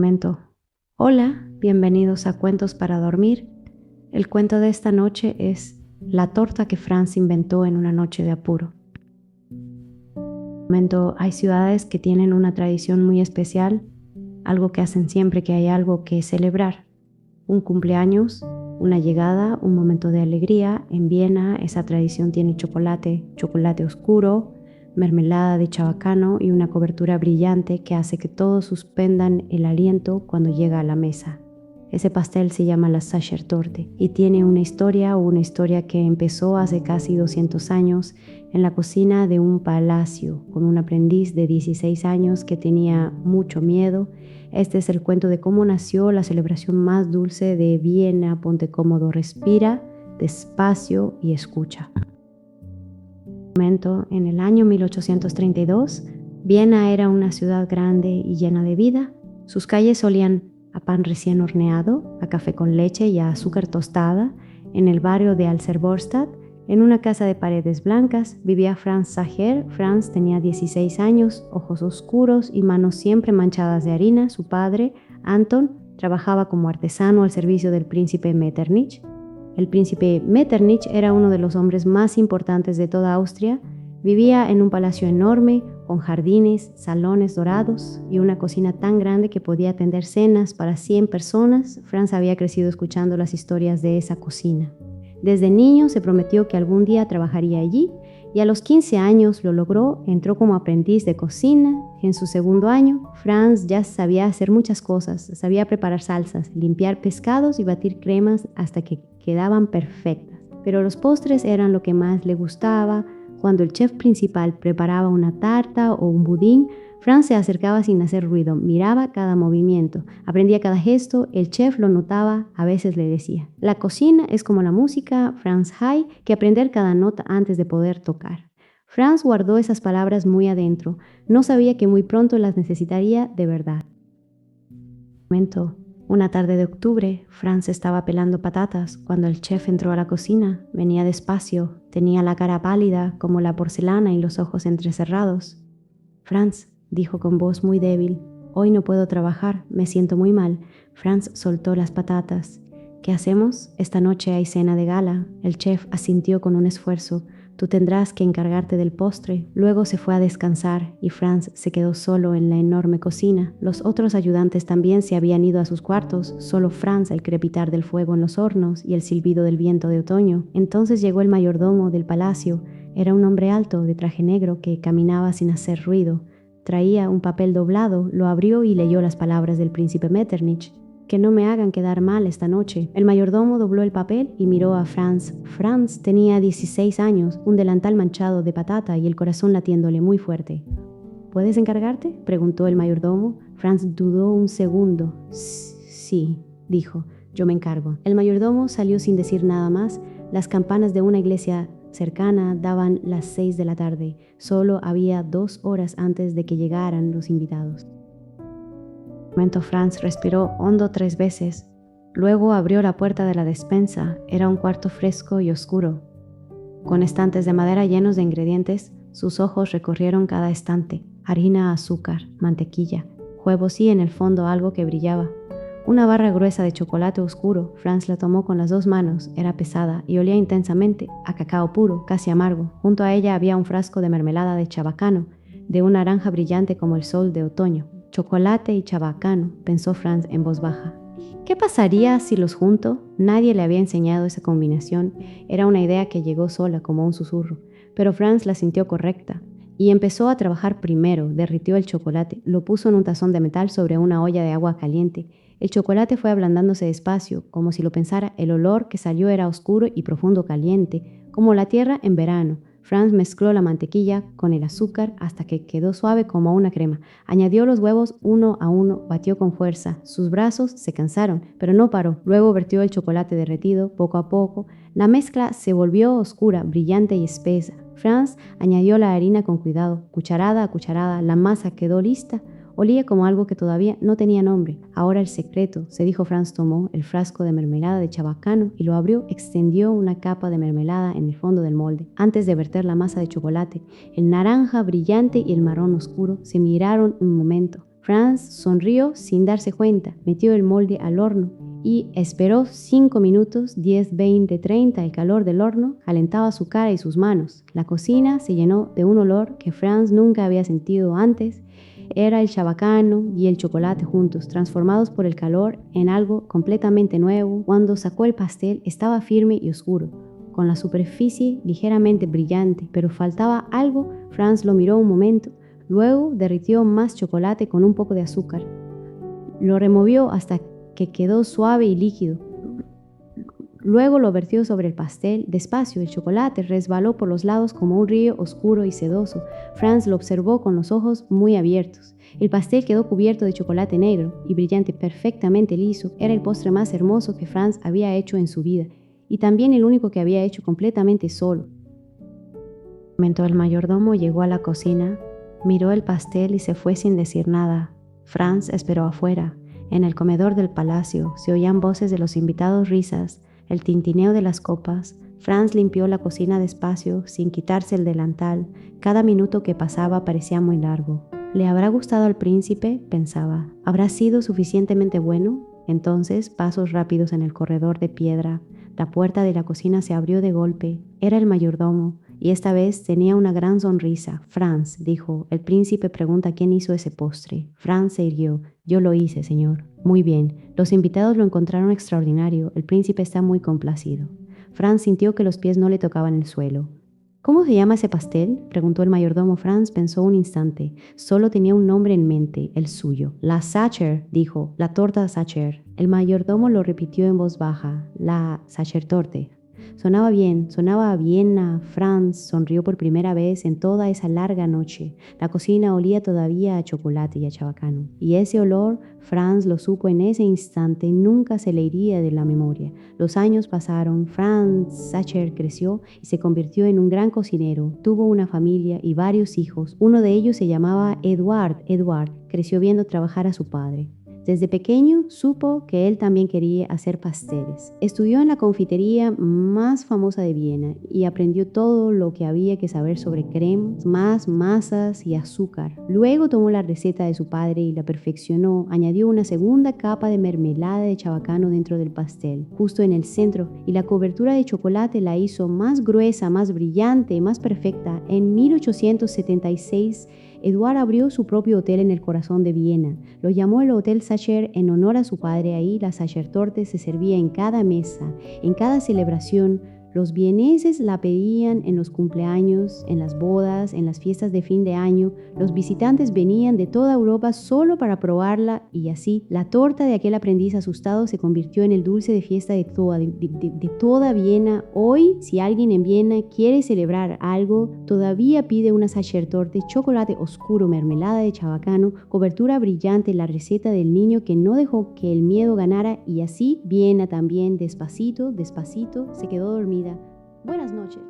Momento. Hola, bienvenidos a Cuentos para Dormir. El cuento de esta noche es La torta que Franz inventó en una noche de apuro. Momento, hay ciudades que tienen una tradición muy especial, algo que hacen siempre que hay algo que celebrar. Un cumpleaños, una llegada, un momento de alegría. En Viena esa tradición tiene chocolate oscuro, mermelada de chabacano y una cobertura brillante que hace que todos suspendan el aliento cuando llega a la mesa. Ese pastel se llama la Sachertorte y tiene una historia que empezó hace casi 200 años en la cocina de un palacio con un aprendiz de 16 años que tenía mucho miedo. Este es el cuento de cómo nació la celebración más dulce de Viena. Ponte cómodo, respira despacio y escucha. En el año 1832, Viena era una ciudad grande y llena de vida. Sus calles olían a pan recién horneado, a café con leche y a azúcar tostada. En el barrio de Alservorstadt, en una casa de paredes blancas, vivía Franz Sacher. Franz tenía 16 años, ojos oscuros y manos siempre manchadas de harina. Su padre, Anton, trabajaba como artesano al servicio del príncipe Metternich. El príncipe Metternich era uno de los hombres más importantes de toda Austria. Vivía en un palacio enorme, con jardines, salones dorados y una cocina tan grande que podía atender cenas para 100 personas. Franz había crecido escuchando las historias de esa cocina. Desde niño se prometió que algún día trabajaría allí y a los 15 años lo logró. Entró como aprendiz de cocina. En su segundo año, Franz ya sabía hacer muchas cosas. Sabía preparar salsas, limpiar pescados y batir cremas hasta que quedaban perfectas. Pero los postres eran lo que más le gustaba. Cuando el chef principal preparaba una tarta o un budín, Franz se acercaba sin hacer ruido, miraba cada movimiento, aprendía cada gesto. El chef lo notaba, a veces le decía: la cocina es como la música, Franz, hay que aprender cada nota antes de poder tocar. Franz guardó esas palabras muy adentro, no sabía que muy pronto las necesitaría de verdad. Una tarde de octubre, Franz estaba pelando patatas cuando el chef entró a la cocina. Venía despacio, tenía la cara pálida como la porcelana y los ojos entrecerrados. Franz, dijo con voz muy débil, hoy no puedo trabajar, me siento muy mal. Franz soltó las patatas. ¿Qué hacemos? Esta noche hay cena de gala. El chef asintió con un esfuerzo. Tú tendrás que encargarte del postre. Luego se fue a descansar y Franz se quedó solo en la enorme cocina. Los otros ayudantes también se habían ido a sus cuartos. Solo Franz, el crepitar del fuego en los hornos y el silbido del viento de otoño. Entonces llegó el mayordomo del palacio. Era un hombre alto, de traje negro, que caminaba sin hacer ruido. Traía un papel doblado, lo abrió y leyó las palabras del príncipe Metternich. Que no me hagan quedar mal esta noche. El mayordomo dobló el papel y miró a Franz. Franz tenía 16 años, un delantal manchado de patata y el corazón latiéndole muy fuerte. ¿Puedes encargarte?, preguntó el mayordomo. Franz dudó un segundo. Sí, dijo, yo me encargo. El mayordomo salió sin decir nada más. Las campanas de una iglesia cercana daban las 6 de la tarde. Solo había 2 horas antes de que llegaran los invitados. Franz respiró hondo 3 veces. Luego abrió la puerta de la despensa. Era un cuarto fresco y oscuro, con estantes de madera llenos de ingredientes. Sus ojos recorrieron cada estante. Harina, azúcar, mantequilla, huevos y en el fondo algo que brillaba. Una barra gruesa de chocolate oscuro. Franz la tomó con las 2 manos. Era pesada y olía intensamente a cacao puro, casi amargo. Junto a ella había un frasco de mermelada de chabacano, de un naranja brillante como el sol de otoño. Chocolate y chabacano, pensó Franz en voz baja. ¿Qué pasaría si los junto? Nadie le había enseñado esa combinación. Era una idea que llegó sola como un susurro. Pero Franz la sintió correcta y empezó a trabajar primero. Derritió el chocolate, lo puso en un tazón de metal sobre una olla de agua caliente. El chocolate fue ablandándose despacio, como si lo pensara. El olor que salió era oscuro y profundo, caliente, como la tierra en verano. Franz mezcló la mantequilla con el azúcar hasta que quedó suave como una crema. Añadió los huevos uno a uno, batió con fuerza. Sus brazos se cansaron, pero no paró. Luego vertió el chocolate derretido, poco a poco. La mezcla se volvió oscura, brillante y espesa. Franz añadió la harina con cuidado, cucharada a cucharada. La masa quedó lista. Olía como algo que todavía no tenía nombre. Ahora el secreto, se dijo. Franz tomó el frasco de mermelada de chabacano y lo abrió. Extendió una capa de mermelada en el fondo del molde. Antes de verter la masa de chocolate, el naranja brillante y el marrón oscuro se miraron un momento. Franz sonrió sin darse cuenta, metió el molde al horno y esperó 5 minutos, 10, 20, 30. El calor del horno calentaba su cara y sus manos. La cocina se llenó de un olor que Franz nunca había sentido antes. Era el chabacano y el chocolate juntos, transformados por el calor en algo completamente nuevo. Cuando sacó el pastel, estaba firme y oscuro, con la superficie ligeramente brillante, pero faltaba algo. Franz lo miró un momento, luego derritió más chocolate con un poco de azúcar. Lo removió hasta que quedó suave y líquido. Luego lo vertió sobre el pastel. Despacio, el chocolate resbaló por los lados como un río oscuro y sedoso. Franz lo observó con los ojos muy abiertos. El pastel quedó cubierto de chocolate negro y brillante, perfectamente liso. Era el postre más hermoso que Franz había hecho en su vida, y también el único que había hecho completamente solo. Mientras el mayordomo llegó a la cocina, miró el pastel y se fue sin decir nada. Franz esperó afuera. En el comedor del palacio se oían voces de los invitados, risas, el tintineo de las copas. Franz limpió la cocina despacio, sin quitarse el delantal. Cada minuto que pasaba parecía muy largo. ¿Le habrá gustado al príncipe?, pensaba. ¿Habrá sido suficientemente bueno? Entonces, pasos rápidos en el corredor de piedra. La puerta de la cocina se abrió de golpe. Era el mayordomo, y esta vez tenía una gran sonrisa. Franz, dijo, el príncipe pregunta quién hizo ese postre. Franz se irguió. Yo lo hice, señor. Muy bien. Los invitados lo encontraron extraordinario. El príncipe está muy complacido. Franz sintió que los pies no le tocaban el suelo. ¿Cómo se llama ese pastel?, preguntó el mayordomo. Franz pensó un instante. Solo tenía un nombre en mente, el suyo. La Sacher, dijo, la torta Sacher. El mayordomo lo repitió en voz baja. La Sachertorte. Sonaba bien a Viena. Franz sonrió por primera vez en toda esa larga noche. La cocina olía todavía a chocolate y a chabacano. Y ese olor, Franz lo supo en ese instante, nunca se le iría de la memoria. Los años pasaron. Franz Sacher creció y se convirtió en un gran cocinero. Tuvo una familia y varios hijos. Uno de ellos se llamaba Eduard. Eduard creció viendo trabajar a su padre. Desde pequeño supo que él también quería hacer pasteles. Estudió en la confitería más famosa de Viena y aprendió todo lo que había que saber sobre cremas, masas y azúcar. Luego tomó la receta de su padre y la perfeccionó. Añadió una segunda capa de mermelada de chabacano dentro del pastel, justo en el centro, y la cobertura de chocolate la hizo más gruesa, más brillante, más perfecta. En 1876, Eduard abrió su propio hotel en el corazón de Viena. Lo llamó el Hotel Sacher en honor a su padre. Ahí la Sachertorte se servía en cada mesa, en cada celebración. Los vieneses la pedían en los cumpleaños, en las bodas, en las fiestas de fin de año. Los visitantes venían de toda Europa solo para probarla, y así la torta de aquel aprendiz asustado se convirtió en el dulce de fiesta de toda Viena. Hoy, si alguien en Viena quiere celebrar algo, todavía pide una Sachertorte, chocolate oscuro, mermelada de chabacano, cobertura brillante, la receta del niño que no dejó que el miedo ganara, y así Viena también, despacito, se quedó dormida. Buenas noches.